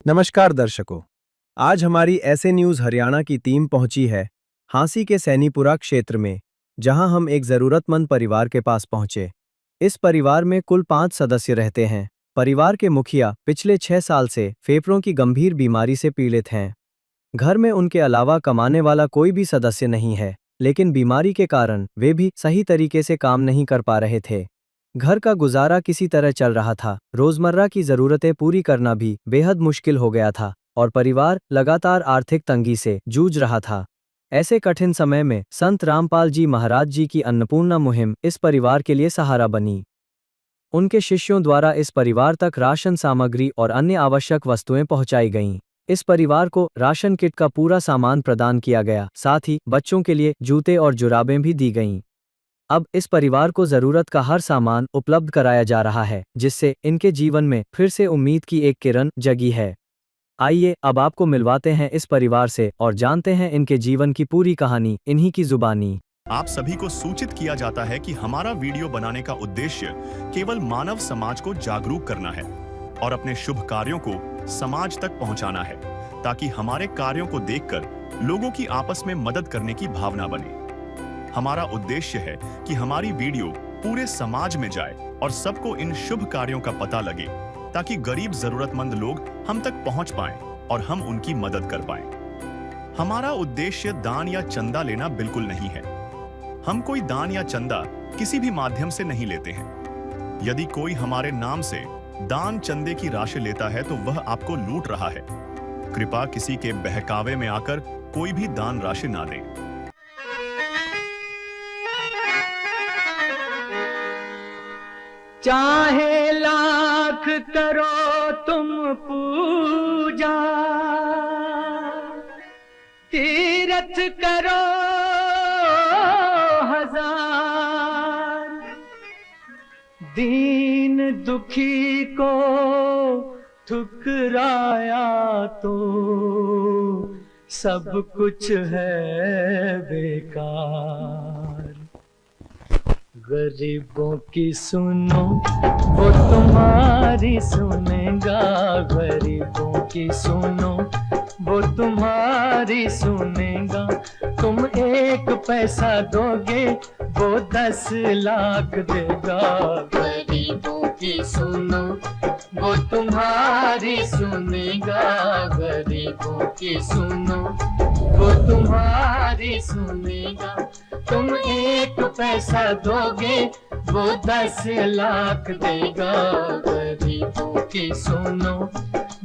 नमस्कार दर्शकों। आज हमारी ऐसे न्यूज़ हरियाणा की टीम पहुंची है हांसी के सैनीपुरा क्षेत्र में, जहां हम एक ज़रूरतमंद परिवार के पास पहुंचे। इस परिवार में कुल 5 सदस्य रहते हैं। परिवार के मुखिया पिछले 6 साल से फेफड़ों की गंभीर बीमारी से पीड़ित हैं। घर में उनके अलावा कमाने वाला कोई भी सदस्य नहीं है, लेकिन बीमारी के कारण वे भी सही तरीके से काम नहीं कर पा रहे थे। घर का गुजारा किसी तरह चल रहा था, रोजमर्रा की जरूरतें पूरी करना भी बेहद मुश्किल हो गया था और परिवार लगातार आर्थिक तंगी से जूझ रहा था। ऐसे कठिन समय में संत रामपाल जी महाराज जी की अन्नपूर्णा मुहिम इस परिवार के लिए सहारा बनी। उनके शिष्यों द्वारा इस परिवार तक राशन सामग्री और अन्य आवश्यक वस्तुएं पहुंचाई गईं। इस परिवार को राशन किट का पूरा सामान प्रदान किया गया, साथ ही बच्चों के लिए जूते और जुराबें भी दी गईं। अब इस परिवार को जरूरत का हर सामान उपलब्ध कराया जा रहा है, जिससे इनके जीवन में फिर से उम्मीद की एक किरण जगी है। आइए अब आपको मिलवाते हैं इस परिवार से और जानते हैं इनके जीवन की पूरी कहानी इन्हीं की जुबानी। आप सभी को सूचित किया जाता है कि हमारा वीडियो बनाने का उद्देश्य केवल मानव समाज को जागरूक करना है और अपने शुभ कार्यों को समाज तक पहुंचाना है, ताकि हमारे कार्यों को देखकर लोगों की आपस में मदद करने की भावना बने। हमारा उद्देश्य है कि हमारी वीडियो पूरे समाज में जाए और सबको इन शुभ कार्यों का पता लगे, ताकि गरीब जरूरतमंद लोग हम तक पहुंच पाएं और हम उनकी मदद कर पाएं। हमारा उद्देश्य दान या चंदा लेना बिल्कुल नहीं है। हम कोई दान या चंदा किसी भी माध्यम से नहीं लेते हैं। यदि कोई हमारे नाम से दान चंदे की राशि लेता है तो वह आपको लूट रहा है। कृपया किसी के बहकावे में आकर कोई भी दान राशि ना दें। चाहे लाख करो तुम पूजा, तीरथ करो हजार, दीन दुखी को ठुकराया तो सब कुछ है बेकार। गरीबों की सुनो वो तुम्हारी सुनेगा, गरीबों की सुनो वो तुम्हारी सुनेगा। तुम 1 पैसा दोगे वो 10 लाख देगा। गरीबों की सुनो वो तुम्हारी सुनेगा, गरीबों की सुनो वो तुम्हारी सुनेगा। तुम 1 पैसा दोगे वो 10 लाख देगा। गरीबों की सुनो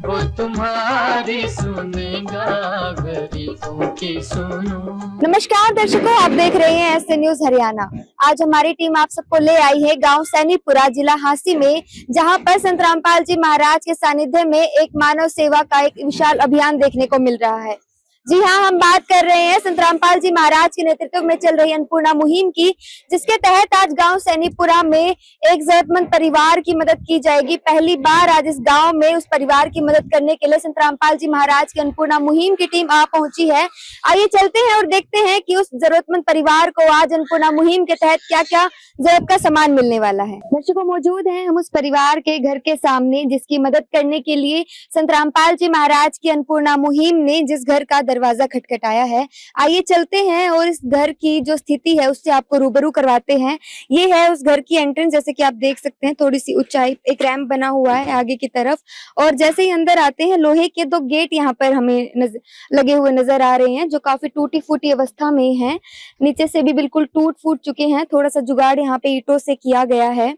वो तुम्हारी सुनेगा, गरीबों की सुनो। नमस्कार दर्शकों, आप देख रहे हैं ऐसे न्यूज हरियाणा। आज हमारी टीम आप सबको ले आई है गांव सैनीपुरा, जिला हांसी में, जहां पर संत रामपाल जी महाराज के सानिध्य में एक मानव सेवा का एक विशाल अभियान देखने को मिल रहा है। जी हाँ, हम बात कर रहे हैं संत रामपाल जी महाराज के नेतृत्व में चल रही अन्नपूर्णा मुहिम की, जिसके तहत आज गांव सैनीपुरा में एक जरूरतमंद परिवार की मदद की जाएगी। पहली बार आज इस गांव में उस परिवार की मदद करने के लिए संत रामपाल जी महाराज की अन्नपूर्णा मुहिम की टीम आ पहुंची है। आइए चलते हैं और देखते हैं कि उस जरूरतमंद परिवार को आज अन्नपूर्णा मुहिम के तहत क्या क्या जरूरत का सामान मिलने वाला है। दर्शकों, मौजूद हैं हम उस परिवार के घर के सामने, जिसकी मदद करने के लिए संत रामपाल जी महाराज की अन्नपूर्णा मुहिम ने जिस घर का दरवाजा खटखटाया है। आइए चलते हैं और इस घर की जो स्थिति है उससे आपको रूबरू करवाते हैं। ये है उस घर की एंट्रेंस, जैसे कि आप देख सकते हैं, थोड़ी सी ऊंचाई, एक रैंप बना हुआ है आगे की तरफ, और जैसे ही अंदर आते हैं लोहे के 2 गेट यहाँ पर हमें लगे हुए नजर आ रहे हैं, जो काफी टूटी फूटी अवस्था में है। नीचे से भी बिल्कुल टूट फूट चुके हैं। थोड़ा सा जुगाड़ यहाँ पे ईंटों से किया गया है।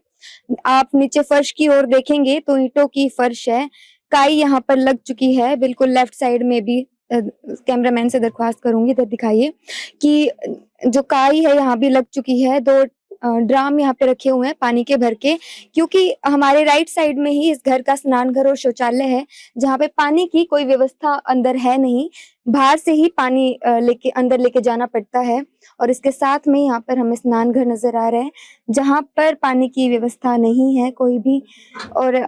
आप नीचे फर्श की ओर देखेंगे तो ईंटों की फर्श है। काई यहाँ पर लग चुकी है। बिल्कुल लेफ्ट साइड में भी कैमरामैन से दरख्वास्त करूंगी, इधर दिखाइए कि जो काई है यहाँ भी लग चुकी है। 2 ड्राम यहाँ पे रखे हुए हैं पानी के भर के, क्योंकि हमारे राइट साइड में ही इस घर का स्नान घर और शौचालय है, जहाँ पे पानी की कोई व्यवस्था अंदर है नहीं। बाहर से ही पानी लेके अंदर लेके जाना पड़ता है। और इसके साथ में यहाँ पर हमें स्नान घर नजर आ रहा है, जहाँ पर पानी की व्यवस्था नहीं है कोई भी। और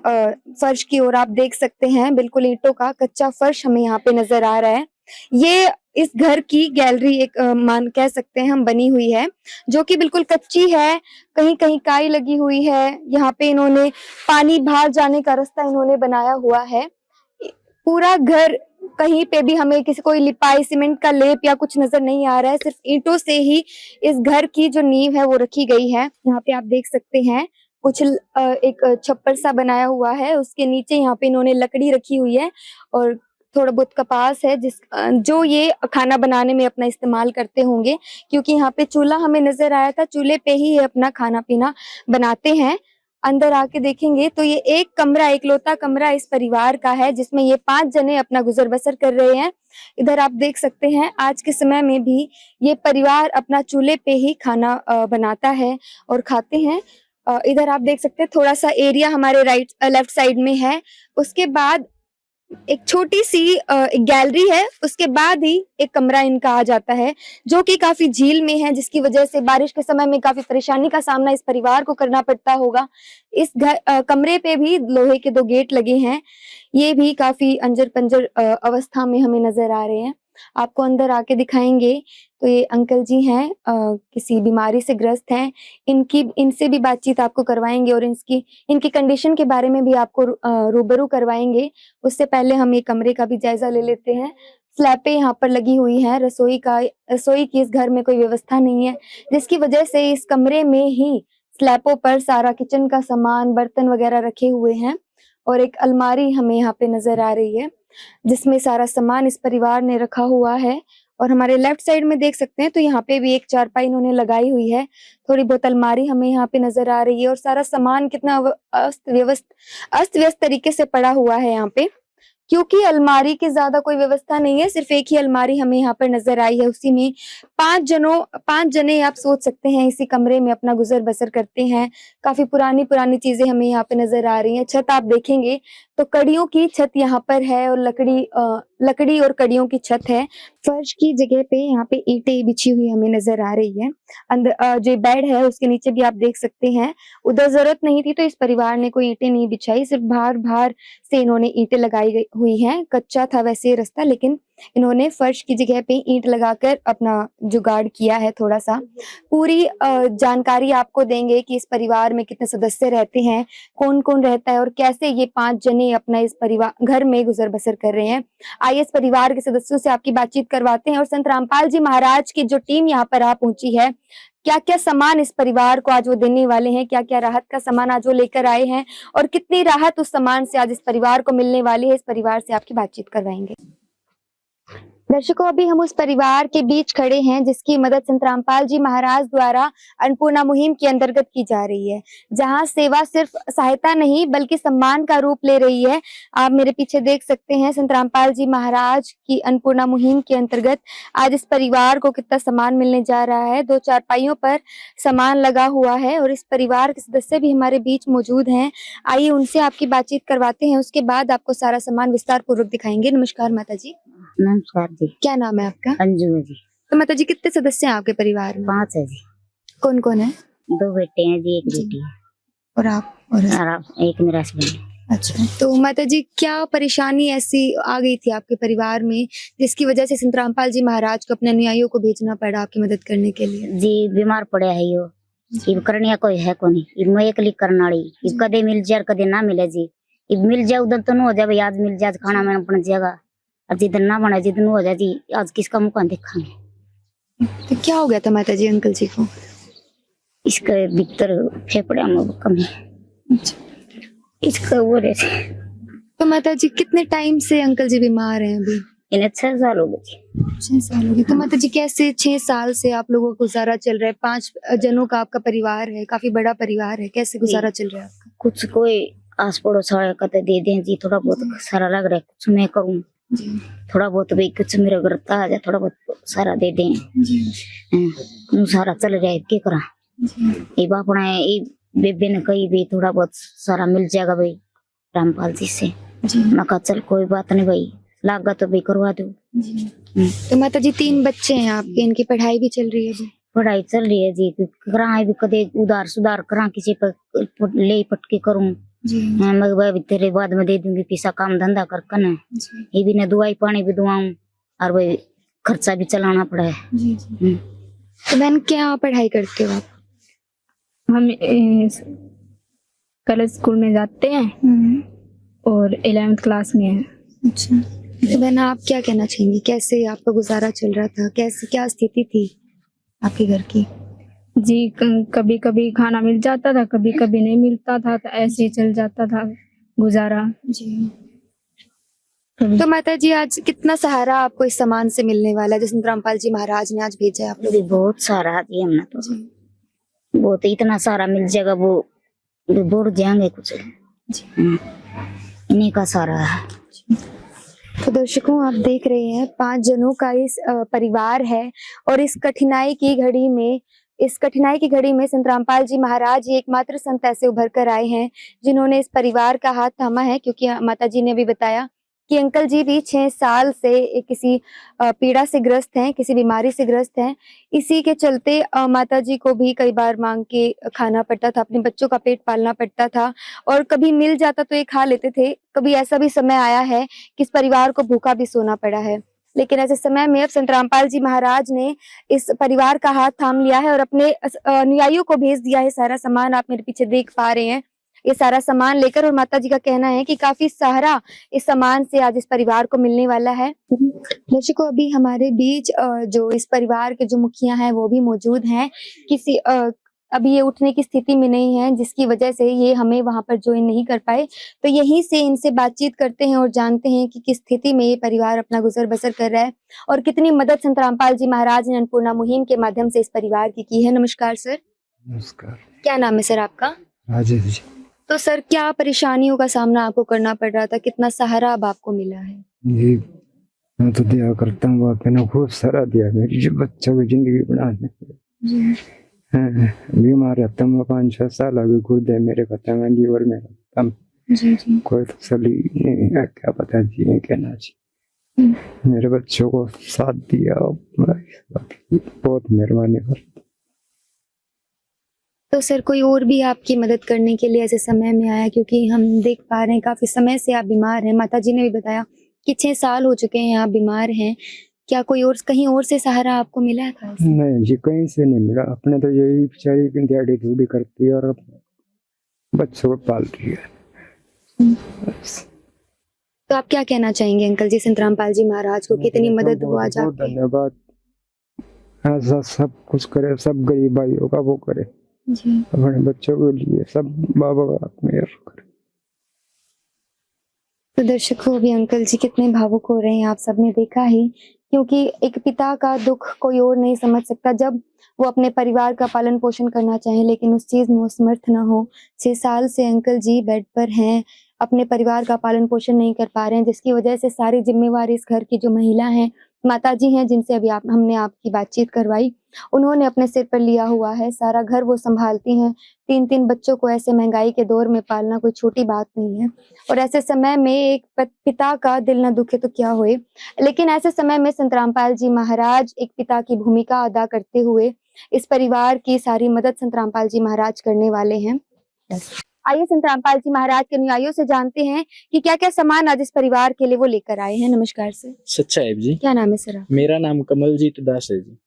फर्श की ओर आप देख सकते हैं, बिल्कुल ईंटों का कच्चा फर्श हमें यहाँ पे नजर आ रहा है। ये इस घर की गैलरी एक मान कह सकते हैं हम बनी हुई है, जो कि बिल्कुल कच्ची है। कहीं कहीं काई लगी हुई है। यहाँ पे इन्होंने पानी बाहर जाने का रास्ता इन्होंने बनाया हुआ है। पूरा घर कहीं पे भी हमें किसी कोई लिपाई सीमेंट का लेप या कुछ नजर नहीं आ रहा है, सिर्फ ईंटों से ही इस घर की जो नींव है वो रखी गई है। यहाँ पे आप देख सकते हैं कुछ एक छप्पर सा बनाया हुआ है, उसके नीचे यहाँ पे इन्होंने लकड़ी रखी हुई है और थोड़ा बहुत कपास है जो ये खाना बनाने में अपना इस्तेमाल करते होंगे, क्योंकि यहाँ पे चूल्हा हमें नजर आया था, चूल्हे पे ही ये अपना खाना पीना बनाते हैं। अंदर आके देखेंगे तो ये एक कमरा, इकलौता कमरा इस परिवार का है जिसमें ये 5 जने अपना गुजर बसर कर रहे हैं। इधर आप देख सकते हैं आज के समय में भी ये परिवार अपना चूल्हे पे ही खाना बनाता है और खाते हैं। इधर आप देख सकते हैं थोड़ा सा एरिया हमारे लेफ्ट साइड में है, उसके बाद एक छोटी सी एक गैलरी है, उसके बाद ही एक कमरा इनका आ जाता है जो कि काफी झील में है, जिसकी वजह से बारिश के समय में काफी परेशानी का सामना इस परिवार को करना पड़ता होगा। इस कमरे पे भी लोहे के 2 गेट लगे हैं, ये भी काफी अंजर पंजर अवस्था में हमें नजर आ रहे हैं। आपको अंदर आके दिखाएंगे तो ये अंकल जी हैं, किसी बीमारी से ग्रस्त हैं, इनसे भी बातचीत आपको करवाएंगे और इनकी कंडीशन के बारे में भी आपको रूबरू करवाएंगे। उससे पहले हम ये कमरे का भी जायजा ले लेते हैं। स्लैबें यहाँ पर लगी हुई हैं, रसोई की इस घर में कोई व्यवस्था नहीं है, जिसकी वजह से इस कमरे में ही स्लैबों पर सारा किचन का सामान, बर्तन वगैरह रखे हुए हैं और एक अलमारी हमें यहाँ पे नजर आ रही है जिसमें सारा सामान इस परिवार ने रखा हुआ है। और हमारे लेफ्ट साइड में देख सकते हैं तो यहाँ पे भी एक चारपाई इन्होंने लगाई हुई है, थोड़ी बहुत अलमारी हमें यहाँ पे नजर आ रही है और सारा सामान कितना अस्त व्यस्त तरीके से पड़ा हुआ है यहाँ पे, क्योंकि अलमारी की ज्यादा कोई व्यवस्था नहीं है, सिर्फ एक ही अलमारी हमें यहाँ पर नजर आई है। उसी में 5 जने आप सोच सकते हैं इसी कमरे में अपना गुजर बसर करते हैं। काफी पुरानी चीजें हमें यहाँ पे नजर आ रही हैं। छत आप देखेंगे तो कड़ियों की छत यहाँ पर है और लकड़ी और कड़ियों की छत है। फर्श की जगह पे यहाँ पे ईंटें बिछी हुई हमें नजर आ रही है। अंदर जो बेड है उसके नीचे भी आप देख सकते हैं, उधर जरूरत नहीं थी तो इस परिवार ने कोई ईंटें नहीं बिछाई, सिर्फ बाहर से इन्होंने ईंटें लगाई हुई हैं। कच्चा था वैसे रास्ता, लेकिन इन्होंने फर्श की जगह पे ईंट लगाकर अपना जुगाड़ किया है थोड़ा सा। पूरी जानकारी आपको देंगे कि इस परिवार में कितने सदस्य रहते हैं, कौन कौन रहता है और कैसे ये 5 जने अपना इस परिवार घर में गुजर बसर कर रहे हैं। आइए इस परिवार के सदस्यों से आपकी बातचीत करवाते हैं और संत रामपाल जी महाराज की जो टीम यहाँ पर आ पहुंची है, क्या क्या सामान इस परिवार को आज वो देने वाले हैं, क्या क्या राहत का सामान आज वो लेकर आए हैं और कितनी राहत उस सामान से आज इस परिवार को मिलने वाली है, इस परिवार से आपकी बातचीत करवाएंगे। दर्शकों, अभी हम उस परिवार के बीच खड़े हैं जिसकी मदद संत रामपाल जी महाराज द्वारा अन्नपूर्णा मुहिम के अंतर्गत की जा रही है, जहां सेवा सिर्फ सहायता नहीं बल्कि सम्मान का रूप ले रही है। आप मेरे पीछे देख सकते हैं संत रामपाल जी महाराज की अन्नपूर्णा मुहिम के अंतर्गत आज इस परिवार को कितना सम्मान मिलने जा रहा है। 2 चारपाइयों पर सामान लगा हुआ है और इस परिवार के सदस्य भी हमारे बीच मौजूद हैं। आइए उनसे आपकी बातचीत करवाते हैं, उसके बाद आपको सारा सामान विस्तार पूर्वक दिखाएंगे। नमस्कार माता जी। नमस्कार जी। क्या नाम है आपका? अंजू है जी। तो माता जी कितने सदस्य हैं आपके परिवार में? 5 है जी। कौन कौन है? 2 बेटे हैं जी, 1 बेटी है। और आप? और आप? एक मेरा हस्बैंड। अच्छा, तो माता जी क्या परेशानी ऐसी आ गई थी आपके परिवार में जिसकी वजह से संत रामपाल जी महाराज को अपने अनुयायियों को भेजना पड़ा आपकी मदद करने के लिए? जी बीमार पड़े है यो, इब करने कोई है कोनी, इब मैं एक लिख करनाड़ी, इब कदे मिल जाए कदे ना मिले जी। इब मिल जाए उधर तो न हो जाए, आज मिल जाए खाना मैंने बन जाएगा, और जिधर ना बने जिधर हो जाए जी, आज किसका मुँह देखांगे। तो क्या हो गया था माता जी अंकल जी को? इसका भीतर फेफड़े में कमी, इसका वो रहते। तो माता जी कितने टाइम से अंकल जी बीमार हैं अभी? इन्हें 6 साल हो गए। 6 साल हो गए। तो माता जी कैसे 6 साल से आप लोगों को गुजारा चल रहा है? 5 जनों का आपका परिवार है, काफी बड़ा परिवार है, कैसे गुजारा चल रहा है आपका? कुछ कोई आस पड़ोस वाले कहते दे दें जी, थोड़ा बहुत सारा लग रहा है, कुछ मैं करूँ थोड़ा बहुत भाई, कुछ मेरे घर का आ जाए, थोड़ा बहुत सारा दे दें सारा चल जाए, क्या करा। ये बापना ये बेबे ने कही भी थोड़ा बहुत सारा मिल जाएगा भाई रामपाल जी से। मैं कहा चल कोई बात नहीं भाई, लागा तो भाई करवा दो। तो माता जी 3 बच्चे हैं आपके, इनकी पढ़ाई भी चल रही है जी? पढ़ाई चल रही है जी, करा भी कदे उधार सुधार करा, किसी पर ले पटके करूँ, मैं तेरे बाद में दे दूंगी पैसा, काम धंधा कर ना, ये भी न दवाई पानी भी दुआऊं और भाई खर्चा भी चलाना पड़ा है। तो बहन क्या पढ़ाई करते हो आप? हम कॉलेज स्कूल में जाते हैं और 11th क्लास में हैं। अच्छा, तो बहना आप क्या कहना चाहेंगी, कैसे आपका गुजारा चल रहा था, कैसे क्या स्थिति थी आपके घर की? जी कभी कभी खाना मिल जाता था, कभी कभी नहीं मिलता था, तो ऐसे ही चल जाता था गुजारा। जी। तो माता जी आज कितना सहारा आपको इस सामान से मिलने वाला है जो संत रामपाल जी महाराज ने आज भेजा है आप अभी बहुत सारा दिया हमने तो, लोग? बहुत इतना सारा मिल जाएगा वो बोल जाएंगे कुछ। इन्हीं का सारा है। तो दर्शकों आप देख रहे हैं 5 जनों का इस परिवार है और इस कठिनाई की घड़ी में संत रामपाल जी महाराज ही एकमात्र संत ऐसे उभर कर आए हैं जिन्होंने इस परिवार का हाथ थामा है, क्योंकि माता जी ने भी बताया कि अंकल जी भी 6 साल से किसी पीड़ा से ग्रस्त हैं, किसी बीमारी से ग्रस्त हैं। इसी के चलते माता जी को भी कई बार मांग के खाना पड़ता था, अपने बच्चों का पेट पालना पड़ता था और कभी मिल जाता तो ये खा लेते थे। कभी ऐसा भी समय आया है कि इस परिवार को भूखा भी सोना पड़ा है। लेकिन ऐसे समय में अब संत रामपाल जी महाराज ने इस परिवार का हाथ थाम लिया है और अपने अनुयायियों को भेज दिया है। सारा सामान आप मेरे पीछे देख पा रहे हैं, ये सारा सामान लेकर, और माता जी का कहना है कि काफी सहारा इस सामान से आज इस परिवार को मिलने वाला है। दर्शकों अभी हमारे बीच जो इस परिवार के जो मुखिया हैं वो भी मौजूद हैं। अभी ये उठने की स्थिति में नहीं है, जिसकी वजह से ये हमें वहां पर ज्वाइन नहीं कर पाए। तो यहीं से इनसे बातचीत करते हैं और जानते हैं कि किस स्थिति में ये परिवार अपना गुजर बसर कर रहा है और कितनी मदद संत रामपाल जी महाराज ने अन्नपूर्णा मुहिम के माध्यम से इस परिवार की है। नमस्कार सर। नमस्कार। क्या नाम है सर आपका? राजेश जी। तो सर क्या परेशानियों का सामना आपको करना पड़ रहा था, कितना सहारा अब आपको मिला है? जी मैं तो दिया करता हूँ, आपने ना खूब सारा दिया, मेरी जो बच्चों की जिंदगी बनाने। बीमार रहता हूँ 5-6 साल, अभी गुर्दे मेरे खत्म है, लीवर मेरा खत्म, कोई तसल्ली नहीं है, क्या पता जी कहना चाहिए। मेरे बच्चों को साथ दिया, बहुत मेहरबानी कर। तो सर कोई और भी आपकी मदद करने के लिए ऐसे समय में आया, क्योंकि हम देख पा रहे हैं काफी समय से आप बीमार हैं, माता जी ने भी बताया कि 6 साल हो चुके हैं आप बीमार हैं। क्या कोई और कहीं और से सहारा आपको मिला था? नहीं जी कहीं से नहीं मिला, अपने तो यही बेचारी दिहाड़ी धूड़ी करती है और बच्चों को पाल रही है। तो आप क्या कहना चाहेंगे अंकल जी, संत रामपाल जी महाराज को कितनी मदद हुआ? धन्यवाद, ऐसा सब कुछ करे, सब गरीब भाइयों का वो करे जी, अपने बच्चों के लिए, सब बाबा मेहर करे। तो दर्शकों अभी अंकल जी कितने भावुक हो रहे हैं, आप सबने देखा ही, क्योंकि एक पिता का दुख कोई और नहीं समझ सकता जब वो अपने परिवार का पालन पोषण करना चाहे लेकिन उस चीज में वो समर्थ ना हो। 6 साल से अंकल जी बेड पर हैं, अपने परिवार का पालन पोषण नहीं कर पा रहे हैं, जिसकी वजह से सारी जिम्मेवारी इस घर की जो महिला हैं, माता जी हैं, जिनसे अभी हमने आपकी बातचीत करवाई, उन्होंने अपने सिर पर लिया हुआ है। सारा घर वो संभालती हैं। 3-3 बच्चों को ऐसे महंगाई के दौर में पालना कोई छोटी बात नहीं है और ऐसे समय में एक पिता का दिल न दुखे तो क्या होए। लेकिन ऐसे समय में संत रामपाल जी महाराज एक पिता की भूमिका अदा करते हुए इस परिवार की सारी मदद संत रामपाल जी महाराज करने वाले हैं। आइए संत रामपाल जी महाराज के अनुयायियों से जानते हैं कि क्या क्या सामान आज इस परिवार के लिए वो लेकर आए हैं। नमस्कार सर। सच्चा है जी। क्या नाम है सर? मेरा नाम कमलजीत दास है जी।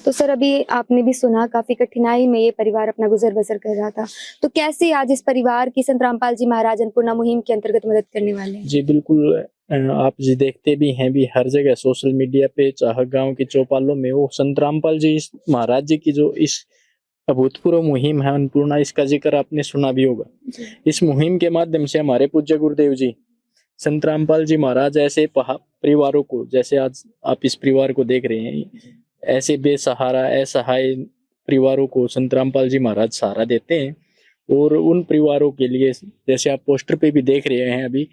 तो सर अभी आपने भी सुना काफी कठिनाई में ये परिवार अपना गुजर बसर कर रहा था, तो कैसे आज इस परिवार की संत रामपाल जी महाराज अन्नपूर्णा मुहिम के अंतर्गत मदद करने वाले हैं? जी बिल्कुल, आप जी देखते भी हैं भी हर जगह सोशल मीडिया पे, चाहे गांव की चौपालों में, वो संत रामपाल जी महाराज जी की जो इस अभूतपूर्व मुहिम है अन्नपूर्णा, इसका जिक्र आपने सुना भी होगा। इस मुहिम के माध्यम से हमारे पूज्य गुरुदेव जी संत रामपाल जी महाराज ऐसे परिवारों को, जैसे आज आप इस परिवार को देख रहे हैं, ऐसे बेसहारा असहाय परिवारों को संत रामपाल जी महाराज सहारा देते हैं। और उन परिवारों के लिए, जैसे आप पोस्टर पे भी देख रहे हैं अभी,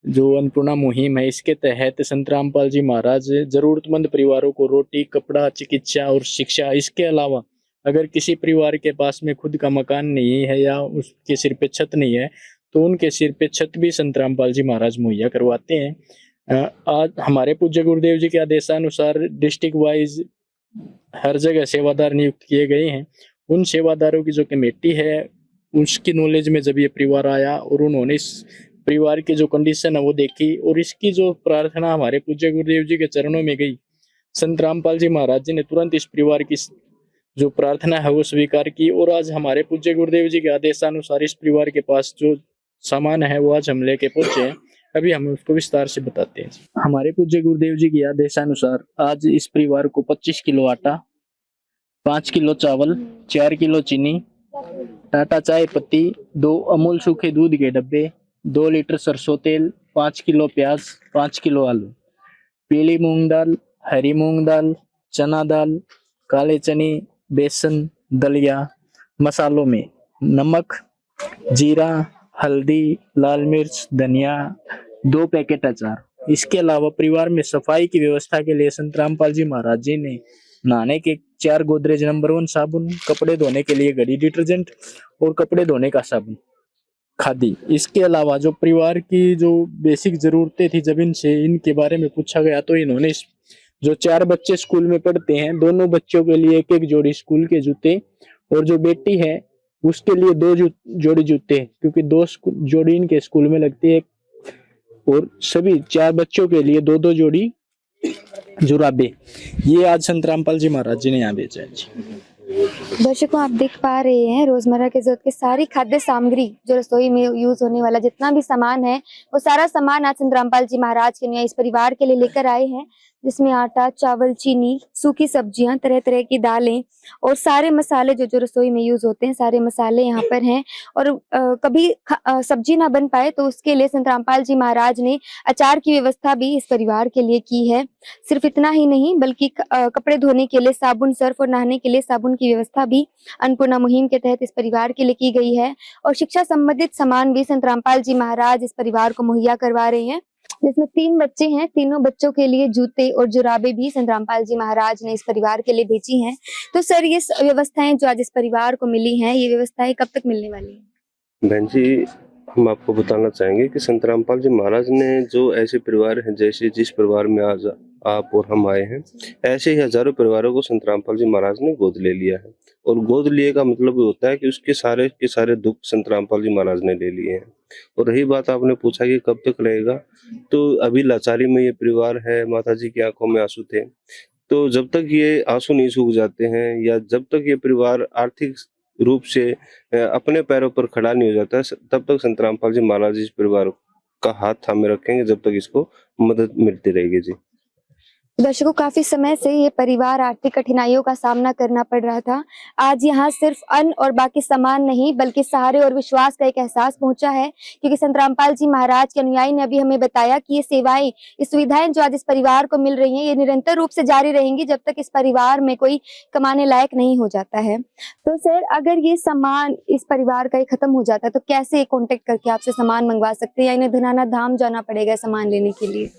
जो अन्नपूर्णा मुहिम है, इसके तहत संत रामपाल जी महाराज जरूरतमंद परिवारों को रोटी, कपड़ा, चिकित्सा और शिक्षा, इसके अलावा अगर किसी परिवार के पास में खुद का मकान नहीं है या उसके सिर पे छत नहीं है, तो उनके सिर पे छत भी संत रामपाल जी महाराज मुहैया करवाते हैं। आज हमारे पूज्य गुरुदेव जी के आदेशानुसार डिस्ट्रिक्ट वाइज हर जगह सेवादार नियुक्त किए गए हैं। उन सेवादारों की जो कमेटी है, उसकी नॉलेज में जब ये परिवार आया और उन्होंने इस परिवार की जो कंडीशन है वो देखी और इसकी जो प्रार्थना हमारे पूज्य गुरुदेव जी के चरणों में गई, संत रामपाल जी महाराज जी ने तुरंत इस परिवार की जो प्रार्थना है वो स्वीकार की। और आज हमारे पूज्य गुरुदेव जी के आदेशानुसार इस परिवार के पास जो सामान है वो आज हम लेके पहुंचे हैं। अभी हम उसको विस्तार से बताते हैं। हमारे पूज्य गुरुदेव जी की आदेशानुसार आज इस परिवार को 25 किलो आटा, 5 किलो चावल, 4 किलो चीनी, टाटा चाय पत्ती, 2 अमूल सूखे दूध के डब्बे, 2 लीटर सरसों तेल, 5 किलो प्याज, 5 किलो आलू, पीली मूंग दाल, हरी मूंग दाल, चना दाल, काले चने, बेसन, दलिया, मसालों में नमक, जीरा, हल्दी, लाल मिर्च, धनिया, 2 पैकेट अचार। इसके अलावा परिवार में सफाई की व्यवस्था के लिए संत रामपाल जी महाराज जी ने नहाने के 4 गोदरेज नंबर 1 साबुन, कपड़े धोने के लिए घड़ी डिटर्जेंट और कपड़े धोने का साबुन, खादी। इसके अलावा जो परिवार की जो बेसिक जरूरतें थी जब इनसे इनके बारे में पूछा गया तो इन्होंने जो 4 बच्चे स्कूल में पढ़ते हैं, दोनों बच्चों के लिए एक जोड़ी स्कूल के जूते, और जो बेटी है उसके लिए 2 जोड़ी जूते, क्योंकि 2 जोड़ी इनके स्कूल में लगती है, और सभी 4 बच्चों के लिए 2 जोड़ी जुराबे। ये आज संत रामपाल जी महाराज जी ने यहाँ बेचा है जी। दर्शकों, आप देख पा रहे हैं रोजमर्रा की जरूरत की सारी खाद्य सामग्री, जो रसोई में यूज होने वाला जितना भी सामान है, वो सारा सामान आज संत रामपाल जी महाराज के लिए इस परिवार के लिए लेकर आए हैं, जिसमें आटा, चावल, चीनी, सूखी सब्जियां, तरह तरह की दालें और सारे मसाले जो रसोई में यूज होते हैं, सारे मसाले यहाँ पर हैं। और कभी सब्जी ना बन पाए तो उसके लिए संत रामपाल जी महाराज ने अचार की व्यवस्था भी इस परिवार के लिए की है। सिर्फ इतना ही नहीं, बल्कि कपड़े धोने के लिए साबुन, सर्फ और नहाने के लिए साबुन की व्यवस्था भी अन्नपूर्णा मुहिम के तहत इस परिवार के लिए की गई है। और शिक्षा संबंधित सामान भी संत रामपाल जी महाराज इस परिवार को मुहैया करवा रहे हैं, जिसमें 3 बच्चे हैं। तीनों बच्चों के लिए जूते और जुराबे भी संत रामपाल जी महाराज ने इस परिवार के लिए भेजी हैं। तो सर, ये व्यवस्थाएं जो आज इस परिवार को मिली हैं, ये व्यवस्थाएं कब तक मिलने वाली हैं? बहन जी, हम आपको बताना चाहेंगे कि संत रामपाल जी महाराज ने जो ऐसे परिवार हैं, जैसे जिस परिवार में आज आप और हम आए हैं, ऐसे ही हजारों परिवारों को संत रामपाल जी महाराज ने गोद ले लिया है। और गोद लिए का मतलब होता है कि उसके सारे के सारे दुख संत रामपाल जी महाराज ने ले लिए हैं। और रही बात, आपने पूछा कि कब तक रहेगा, तो अभी लाचारी में ये परिवार है। माता जी की आंखों में आंसू थे, तो जब तक ये आंसू नहीं सूख जाते हैं, या जब तक ये परिवार आर्थिक रूप से अपने पैरों पर खड़ा नहीं हो जाता है, तब तक संत रामपाल जी महाराज इस परिवार का हाथ थामे रखेंगे, जब तक इसको मदद मिलती रहेगी जी। दर्शकों, काफी समय से ये परिवार आर्थिक कठिनाइयों का सामना करना पड़ रहा था। आज यहाँ सिर्फ अन्न और बाकी सामान नहीं, बल्कि सहारे और विश्वास का एक एहसास पहुंचा है, क्योंकि संत रामपाल जी महाराज के अनुयायी ने अभी हमें बताया कि ये सेवाएं, ये सुविधाएं जो आज इस परिवार को मिल रही हैं, ये निरंतर रूप से जारी रहेंगी जब तक इस परिवार में कोई कमाने लायक नहीं हो जाता है। तो सर, अगर ये सामान इस परिवार का ही खत्म हो जाता है तो कैसे कॉन्टेक्ट करके आपसे सामान मंगवा सकते हैं, या इन्हें धनाना धाम जाना पड़ेगा सामान लेने के लिए?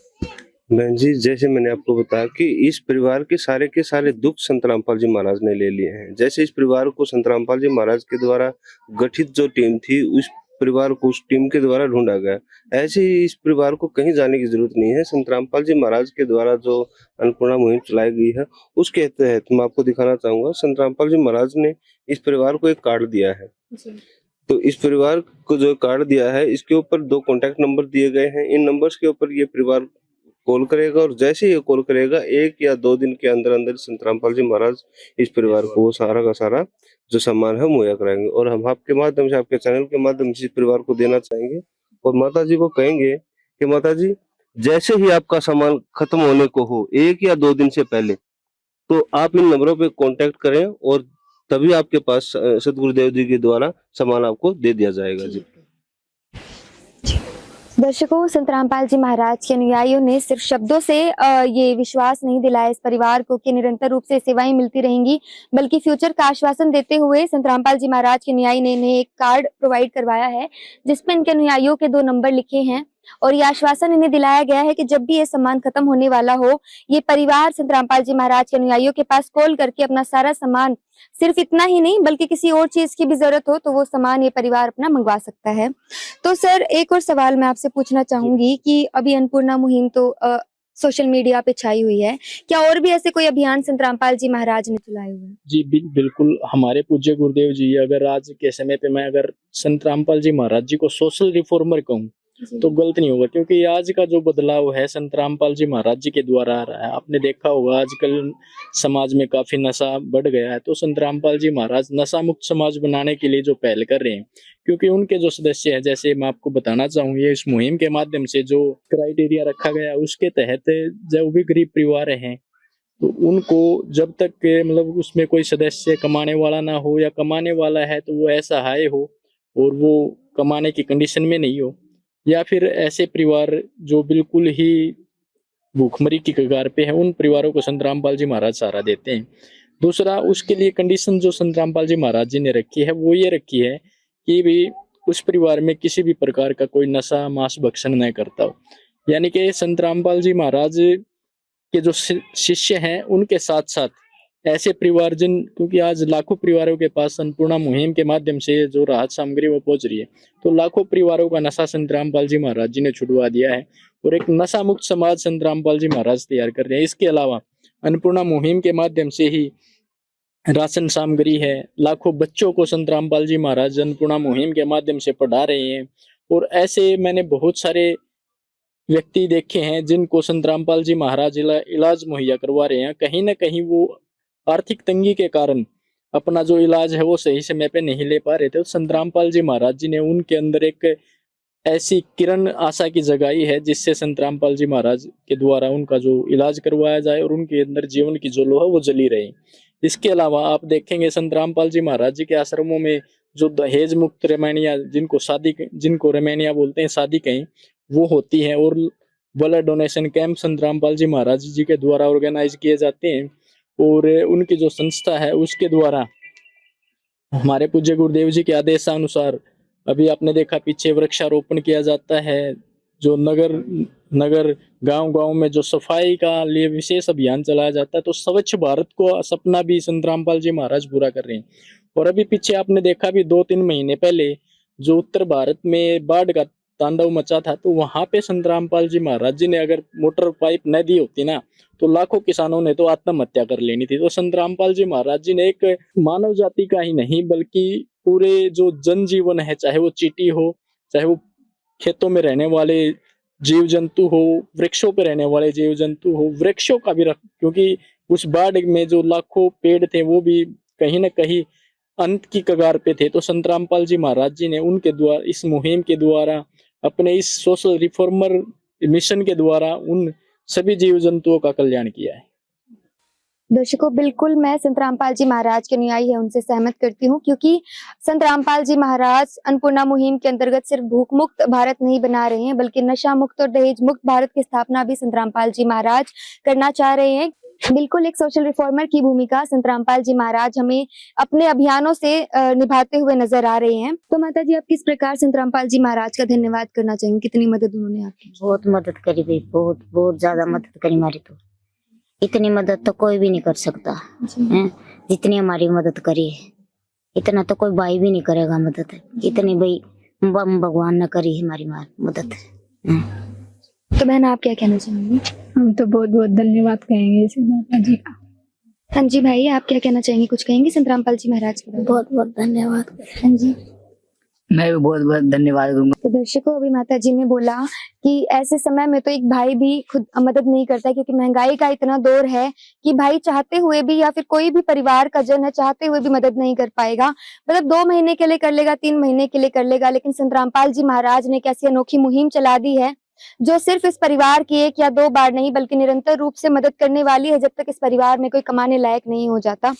बहन जी, जैसे मैंने आपको बताया कि इस परिवार के सारे दुख संत रामपाल जी महाराज ने ले लिए हैं। जैसे इस परिवार को संत रामपाल जी महाराज के द्वारा गठित जो टीम थी, उस परिवार को उस टीम के द्वारा ढूंढा गया, ऐसे ही इस परिवार को कहीं जाने की जरूरत नहीं है। संत रामपाल जी महाराज के द्वारा जो अन्नपूर्णा मुहिम चलाई गई है, उसके तहत मैं आपको दिखाना चाहूंगा, संत रामपाल जी महाराज ने इस परिवार को एक कार्ड दिया है। तो इस परिवार को जो कार्ड दिया है, इसके ऊपर 2 कॉन्टैक्ट नंबर दिए गए हैं। इन नंबर्स के ऊपर ये परिवार कॉल करेगा, और जैसे ये कॉल करेगा, 1 या 2 दिन के अंदर अंदर संत रामपाल जी महाराज इस परिवार को वो सारा का सारा जो सामान है मुहैया कराएंगे। और हम आपके माध्यम से, आपके चैनल के माध्यम से इस परिवार को देना चाहेंगे, और माता जी को कहेंगे कि माता जी, जैसे ही आपका सामान खत्म होने को हो, 1 या 2 दिन से पहले, तो आप इन नंबरों पे कांटेक्ट करें, और तभी आपके पास सतगुरुदेव जी के द्वारा सामान आपको दे दिया जाएगा जी। दर्शकों, संत रामपाल जी महाराज के अनुयायियों ने सिर्फ शब्दों से ये विश्वास नहीं दिलाया इस परिवार को कि निरंतर रूप से सेवाएं मिलती रहेंगी, बल्कि फ्यूचर का आश्वासन देते हुए संत रामपाल जी महाराज के अनुयायी ने इन्हें एक कार्ड प्रोवाइड करवाया है, जिसमें इनके अनुयायियों के 2 नंबर लिखे हैं। और ये आश्वासन इन्हें दिलाया गया है कि जब भी ये सामान खत्म होने वाला हो, ये परिवार संत रामपाल जी महाराज के अनुयायियों के पास कॉल करके अपना सारा सामान, सिर्फ इतना ही नहीं बल्कि किसी और चीज की भी जरूरत हो तो वो सामान ये परिवार अपना मंगवा सकता है। तो सर, एक और सवाल मैं आपसे पूछना चाहूंगी कि अभी अन्नपूर्णा मुहिम तो सोशल मीडिया पे छाई हुई है, क्या और भी ऐसे कोई अभियान संत रामपाल जी महाराज ने चलाए हुए हैं? जी बिल्कुल, हमारे पूज्य गुरुदेव जी, अगर आज के समय पे मैं अगर संत रामपाल जी महाराज जी को सोशल रिफॉर्मर कहूँ, तो गलत नहीं होगा, क्योंकि आज का जो बदलाव है संत रामपाल जी महाराज जी के द्वारा आ रहा है। आपने देखा होगा आजकल समाज में काफी नशा बढ़ गया है, तो संत रामपाल जी महाराज नशा मुक्त समाज बनाने के लिए जो पहल कर रहे हैं, क्योंकि उनके जो सदस्य हैं, जैसे मैं आपको बताना चाहूंगी, इस मुहिम के माध्यम से जो क्राइटेरिया रखा गया उसके तहत जो भी गरीब परिवार हैं तो उनको जब तक मतलब उसमें कोई सदस्य कमाने वाला ना हो, या कमाने वाला है तो वो ऐसा हाय हो और वो कमाने की कंडीशन में नहीं हो, या फिर ऐसे परिवार जो बिल्कुल ही भूखमरी की कगार पे है, उन परिवारों को संत रामपाल जी महाराज सहारा देते हैं। दूसरा, उसके लिए कंडीशन जो संत रामपाल जी महाराज जी ने रखी है वो ये रखी है कि भी उस परिवार में किसी भी प्रकार का कोई नशा मांस भक्षण न करता हो। यानी कि संत रामपाल जी महाराज के जो शिष्य हैं उनके साथ साथ ऐसे परिवार क्योंकि आज लाखों परिवारों के पास अन्नपूर्णा मुहिम के माध्यम से जो राहत सामग्री वो पहुंच रही है, तो लाखों परिवारों का नशा संत रामपाल जी महाराज जी ने छुड़वा दिया है और एक नशा मुक्त समाज संत रामपाल जी महाराज तैयार कर रहे हैं। इसके अलावा अन्नपूर्णा मुहिम के माध्यम से ही राशन सामग्री है, लाखों बच्चों को संत रामपाल जी महाराज अन्नपूर्णा मुहिम के माध्यम से पढ़ा रहे हैं। और ऐसे मैंने बहुत सारे व्यक्ति देखे हैं जिनको संत रामपाल जी महाराज इलाज मुहैया करवा रहे हैं। कहीं ना कहीं वो आर्थिक तंगी के कारण अपना जो इलाज है वो सही समय पे नहीं ले पा रहे थे, तो संत रामपाल जी महाराज जी ने उनके अंदर एक ऐसी किरण आशा की जगाई है जिससे संत रामपाल जी महाराज के द्वारा उनका जो इलाज करवाया जाए और उनके अंदर जीवन की जो लोह है वो जली रहे। इसके अलावा आप देखेंगे संत रामपाल जी महाराज जी के आश्रमों में जो दहेज मुक्त रमैनिया, जिनको रमैनिया बोलते हैं, शादी कहीं वो होती है, और ब्लड डोनेशन कैंप संत रामपाल जी महाराज जी के द्वारा ऑर्गेनाइज किए जाते हैं। और उनकी जो संस्था है उसके द्वारा हमारे पूज्य गुरुदेव जी के आदेशानुसार अभी आपने देखा पीछे वृक्षारोपण किया जाता है, जो नगर गांव में जो सफाई का लिए विशेष अभियान चलाया जाता है। तो स्वच्छ भारत को सपना भी संत रामपाल जी महाराज पूरा कर रहे हैं। और अभी पीछे आपने देखा भी 2-3 महीने पहले जो उत्तर भारत में बाढ़ का तांडव मचा था, तो वहां पे संत रामपाल जी महाराज जी ने अगर मोटर पाइप न दी होती ना तो लाखों किसानों ने तो आत्महत्या कर लेनी थी। तो संत रामपाल जी महाराज जी ने एक मानव जाति का ही नहीं बल्कि पूरे जो जनजीवन है, चाहे वो चींटी हो, चाहे वो खेतों में रहने वाले जीव जंतु हो, वृक्षों पे रहने वाले जीव जंतु हो, वृक्षों का भी क्योंकि उस बाढ़ में जो लाखों पेड़ थे वो भी कहीं ना कहीं अंत की कगार पे थे। तो संत रामपाल जी महाराज जी ने उनके द्वारा इस मुहिम के द्वारा अपने इस सोशल रिफॉर्मर मिशन के द्वारा उन सभी जीव जंतुओं का कल्याण किया है। दर्शकों, बिल्कुल मैं संत रामपाल जी महाराज के अनुयायी है उनसे सहमत करती हूँ, क्योंकि संत रामपाल जी महाराज अन्नपूर्णा मुहिम के अंतर्गत सिर्फ भूख मुक्त भारत नहीं बना रहे हैं बल्कि नशा मुक्त और दहेज मुक्त भारत की स्थापना भी संत रामपाल जी महाराज करना चाह रहे हैं। बिल्कुल एक सोशल रिफॉर्मर की भूमिका संत रामपाल जी महाराज हमें अपने अभियानों से निभाते हुए नजर आ रहे हैं। तो माता जी, आप किस प्रकार संत रामपाल जी महाराज का धन्यवाद करना चाहेंगे? कितनी मदद उन्होंने आपकी? बहुत मदद करी भाई, बहुत बहुत ज्यादा मदद करी हमारी। तो इतनी मदद तो कोई भी नहीं कर सकता है जितनी हमारी मदद करी है। इतना तो कोई भाई भी नहीं करेगा मदद, इतनी भाई भगवान ने करी हमारी मदद। तो बहन, आप क्या कहना चाहेंगी? हम तो बहुत बहुत धन्यवाद कहेंगे इसे माता जी का। हाँ जी भाई, आप क्या कहना चाहेंगे? कुछ कहेंगे संत रामपाल जी महाराज के बारे में? बहुत बहुत धन्यवाद। हाँ जी, मैं भी बहुत बहुत धन्यवाद दूंगा। तो दर्शकों, अभी माता जी ने बोला कि ऐसे समय में तो एक भाई भी खुद मदद नहीं करता, क्योंकि महंगाई का इतना दौर है कि भाई चाहते हुए भी या फिर कोई भी परिवार का जन है चाहते हुए भी मदद नहीं कर पाएगा। मतलब 2 महीने के लिए कर लेगा, 3 महीने के लिए कर लेगा, लेकिन संत रामपाल जी महाराज ने एक ऐसी अनोखी मुहिम चला दी है जो सिर्फ इस परिवार की 1 या 2 बार नहीं बल्कि निरंतर रूप से मदद करने वाली है, जब तक इस परिवार में कोई कमाने लायक नहीं हो जाता।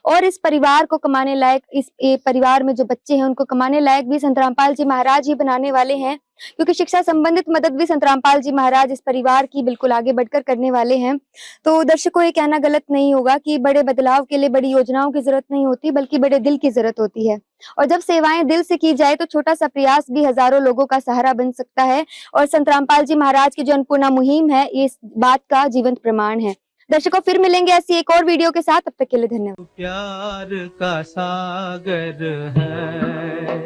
और इस परिवार को कमाने लायक, इस परिवार में जो बच्चे हैं उनको कमाने लायक भी संत रामपाल जी महाराज ही बनाने वाले हैं, क्योंकि शिक्षा संबंधित मदद भी संत रामपाल जी महाराज इस परिवार की बिल्कुल आगे बढ़कर करने वाले हैं। तो दर्शकों, ये कहना गलत नहीं होगा कि बड़े बदलाव के लिए बड़ी योजनाओं की जरूरत नहीं होती बल्कि बड़े दिल की जरूरत होती है। और जब सेवाएं दिल से की जाए तो छोटा सा प्रयास भी हजारों लोगों का सहारा बन सकता है। और संत रामपाल जी महाराज की जो अन्नपूर्णा मुहिम है, ये इस बात का जीवंत प्रमाण है। दर्शकों, फिर मिलेंगे ऐसी एक और वीडियो के साथ, तब तक के लिए धन्यवाद। प्यार का सागर है,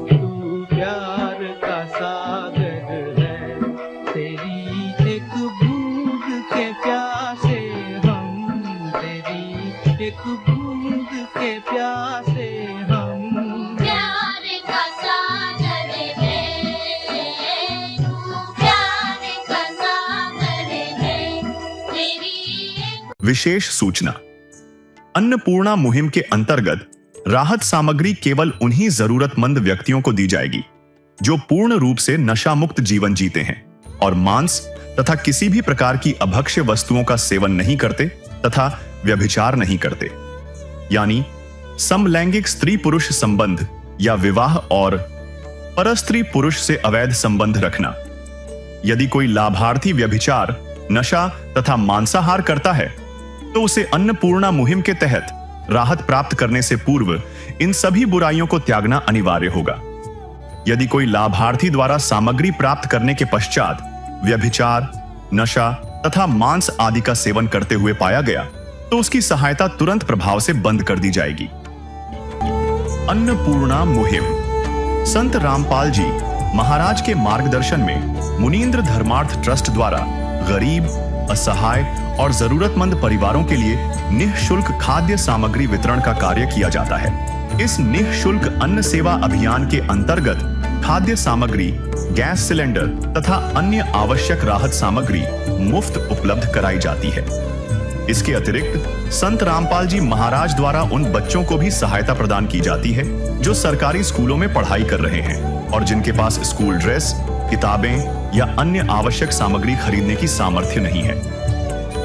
तू प्यार का सागर है, तेरी एक बूंद के प्यासे हम, तेरी एक बूंद के प्यासे हम। प्यार का सागर है, विशेष सूचना। अन्नपूर्णा मुहिम के अंतर्गत राहत सामग्री केवल उन्हीं जरूरतमंद व्यक्तियों को दी जाएगी जो पूर्ण रूप से नशा मुक्त जीवन जीते हैं और मांस तथा किसी भी प्रकार की अभक्ष्य वस्तुओं का सेवन नहीं करते तथा व्यभिचार नहीं करते, यानी समलैंगिक स्त्री पुरुष संबंध या विवाह और परस्त्री पुरुष से अवैध संबंध रखना। यदि कोई लाभार्थी व्यभिचार, नशा तथा मांसाहार करता है तो उसे अन्नपूर्णा मुहिम के तहत राहत प्राप्त करने से पूर्व इन सभी बुराइयों को त्यागना अनिवार्य होगा। यदि कोई लाभार्थी द्वारा सामग्री प्राप्त करने के पश्चात व्यभिचार, नशा तथा मांस आदि का सेवन करते हुए पाया गया तो उसकी सहायता तुरंत प्रभाव से बंद कर दी जाएगी। अन्नपूर्णा मुहिम। संत रामपाल जी महाराज के मार्गदर्शन में मुनींद्र धर्मार्थ ट्रस्ट द्वारा गरीब, असहाय और जरूरतमंद परिवारों के लिए निःशुल्क खाद्य सामग्री वितरण का कार्य किया जाता है। इस निःशुल्क अन्न सेवा अभियान के अंतर्गत खाद्य सामग्री, गैस सिलेंडर तथा अन्य आवश्यक राहत सामग्री मुफ्त उपलब्ध कराई जाती है। इसके अतिरिक्त संत रामपाल जी महाराज द्वारा उन बच्चों को भी सहायता प्रदान की जाती है जो सरकारी स्कूलों में पढ़ाई कर रहे हैं और जिनके पास स्कूल ड्रेस, किताबें या अन्य आवश्यक सामग्री खरीदने की सामर्थ्य नहीं है।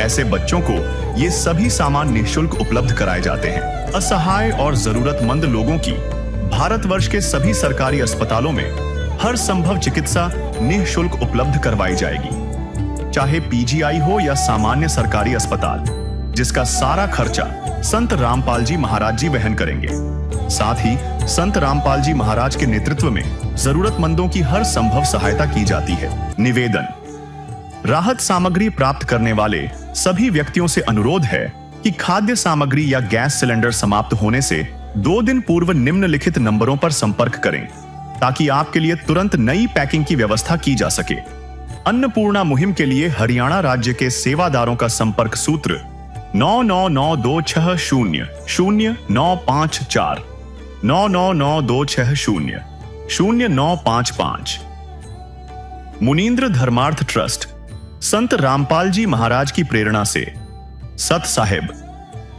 ऐसे बच्चों को ये सभी सामान निःशुल्क उपलब्ध कराए जाते हैं। असहाय और जरूरतमंद लोगों की भारतवर्ष के सभी सरकारी अस्पतालों में हर संभव चिकित्सा निःशुल्क उपलब्ध करवाई जाएगी, चाहे पीजीआई हो या सामान्य सरकारी अस्पताल, जिसका सारा खर्चा संत रामपाल जी महाराज जी वहन करेंगे। साथ ही संत रामपाल जी महाराज के नेतृत्व में जरूरतमंदों की हर संभव सहायता की जाती है। निवेदन। राहत सामग्री प्राप्त करने वाले सभी व्यक्तियों से अनुरोध है कि खाद्य सामग्री या गैस सिलेंडर समाप्त होने से 2 दिन पूर्व निम्नलिखित नंबरों पर संपर्क करें ताकि आपके लिए तुरंत नई पैकिंग की व्यवस्था की जा सके। अन्नपूर्णा मुहिम के लिए हरियाणा राज्य के सेवादारों का संपर्क सूत्र 9992600954 9992600955। मुनींद्र धर्मार्थ ट्रस्ट संत रामपाल जी महाराज की प्रेरणा से सत साहिब